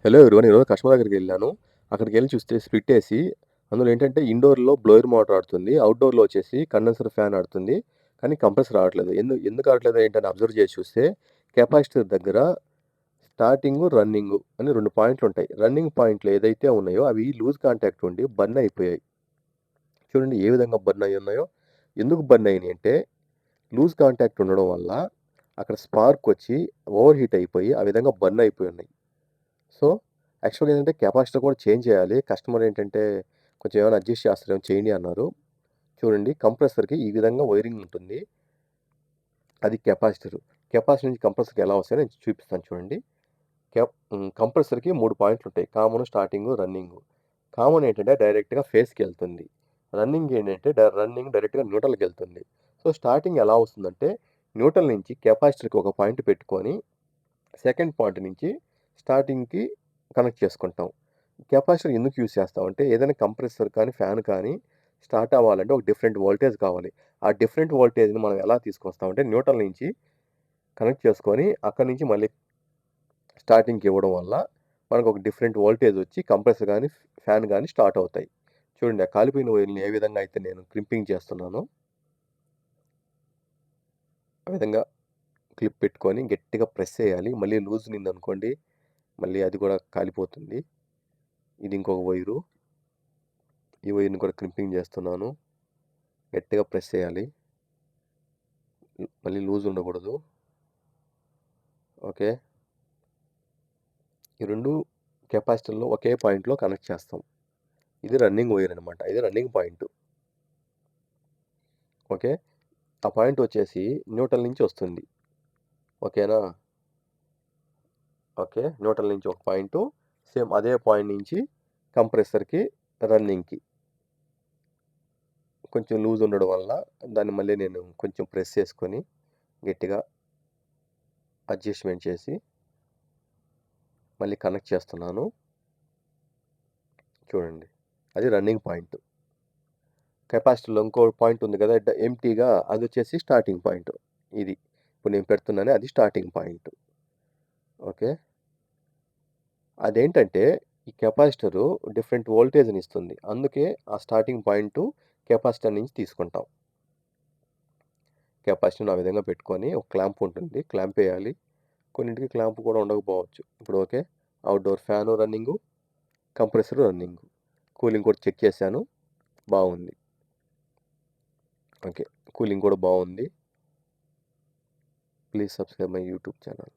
Hello everyone. ఈరోజు customer దగ్గరికెళ్ళాను. అక్కడికెళ్ళి చూస్తే స్ప్లిట్ ఏసి, అందులో ఏంటంటే ఇండోర్‌లో బ్లోయర్ మోటార్ ఆడుతుంది. అవుట్‌డోర్‌లో వచ్చేసి కండెన్సర్ ఫ్యాన్ ఆడుతుంది. కానీ కంప్రెసర్ ఆడట్లేదు. ఎందుకు ఆడట్లేదు ఏంటని అబ్జర్వ్ చేసి చూస్తే కెపాసిటర్ దగ్గర స్టార్టింగు, రన్నింగు అని 2 పాయింట్లుంటాయి. రన్నింగ్ పాయింట్లు ఏదైతే ఉన్నాయో అవి లూజ్ కాంటాక్ట్ ఉండి బర్న్ అయిపోయాయి. చూడండి ఏ విధంగా బర్న్ అయ్యున్నాయో. ఎందుకు బర్న్ అయినాయి అంటే లూజ్ కాంటాక్ట్ ఉండడం వల్ల అక్కడ స్పార్క్ వచ్చి ఓవర్ హీట్ అయిపోయి ఆ విధంగా బర్న్ అయిపోయి ఉన్నాయి. సో, యాక్చువల్‌గా ఏంటంటే కెపాసిటర్ కూడా చేంజ్ చేయాలి. కస్టమర్ ఏంటంటే కొంచెం ఏమైనా అడ్జస్ట్ చేస్తారేమో చేయండి అన్నారు. చూడండి కంప్రెసర్‌కి ఈ విధంగా వైరింగ్ ఉంటుంది. అది కెపాసిటర్. కెపాసిటర్ నుంచి కంప్రెసర్‌కి ఎలా వస్తాయో నేను చూపిస్తాను చూడండి. కంప్రెసర్‌కి 3 పాయింట్లుంటాయి. Common, starting, running. కామన్ ఏంటంటే డైరెక్ట్‌గా ఫేస్‌కెళ్తుంది. రన్నింగ్ ఏంటంటే రన్నింగ్ డైరెక్ట్‌గా న్యూట్రల్‌కెళ్తుంది. సో, స్టార్టింగ్ ఎలా వస్తుందంటే న్యూట్రల్ నుంచి కెపాసిటర్‌కి ఒక పాయింట్ పెట్టుకొని సెకండ్ పాయింట్ నుంచి స్టార్టింగ్‌కి కనెక్ట్ చేసుకుంటాం. కెపాసిటర్ ఎందుకు యూజ్ చేస్తామంటే ఏదైనా కంప్రెసర్ కానీ, ఫ్యాన్ కానీ స్టార్ట్ అవ్వాలంటే ఒక డిఫరెంట్ వోల్టేజ్ కావాలి. ఆ డిఫరెంట్ వోల్టేజ్‌ని మనం ఎలా తీసుకొస్తామంటే న్యూట్రల్ నుంచి కనెక్ట్ చేసుకొని అక్కడి నుంచి మళ్ళీ స్టార్టింగ్‌కి ఇవ్వడం వల్ల మనకు ఒక డిఫరెంట్ వోల్టేజ్ వచ్చి కంప్రెసర్ గానీ, ఫ్యాన్ గానీ స్టార్ట్ అవుతాయి. చూడండి ఆ కాలిపోయిన వైర్‌ని ఏ విధంగా అయితే నేను క్రింపింగ్ చేస్తున్నానో, ఆ విధంగా క్లిప్ పెట్టుకొని గట్టిగా ప్రెస్ చేయాలి. మళ్ళీ లూజ్ ఉందనుకోండి, మళ్ళీ అది కూడా కాలిపోతుంది. ఇది ఇంకొక వైరు. ఈ వైర్‌ని కూడా క్రింపింగ్ చేస్తున్నాను. గట్టిగా ప్రెస్ చేయాలి. మళ్ళీ లూజ్ ఉండకూడదు. ఓకే. ఈ 2 కెపాసిటర్‌లు ఒకే పాయింట్‌లో కనెక్ట్ చేస్తాం. ఇది రన్నింగ్ వైర్ అనమాట. ఇది రన్నింగ్ పాయింట్. ఓకే. ఆ పాయింట్ వచ్చేసి న్యూట్రల్ నుంచి వస్తుంది. ఓకేనా? ఓకే. న్యూట్రల్ నుంచి ఒక పాయింటు. సేమ్ అదే పాయింట్ నుంచి కంప్రెసర్‌కి, రన్నింగ్‌కి. కొంచెం లూజ్ ఉండడం వల్ల దాన్ని మళ్ళీ నేను కొంచెం ప్రెస్ చేసుకొని గట్టిగా అడ్జస్ట్‌మెంట్ చేసి మళ్ళీ కనెక్ట్ చేస్తున్నాను. చూడండి. అది రన్నింగ్ పాయింట్. కెపాసిటర్‌లో ఇంకో పాయింట్ ఉంది కదా! ఎంప్టీగా అదొచ్చేసి స్టార్టింగ్ పాయింట్. ఇది. ఇప్పుడు నేను పెడుతున్నానే అది స్టార్టింగ్ పాయింట్. ఓకే. అదేంటంటే ఈ కెపాసిటరు డిఫరెంట్ వోల్టేజ్‌నిస్తుంది. అందుకే ఆ స్టార్టింగ్ పాయింటు కెపాసిటర్ నుంచి తీసుకుంటాం. కెపాసిటర్‌ని ఆ విధంగా పెట్టుకొని ఒక క్లాంప్ ఉంటుంది. క్లాంప్ ఎయాలి. కొన్నింటికి క్లాంప్ కూడా ఉండకపోవచ్చు. ఇప్పుడు okay. Outdoor fan running, compressor running. Cooling కూడా చెక్ చేశాను. బాగుంది. ఓకే. కూలింగ్ కూడా బాగుంది. Please subscribe my YouTube channel.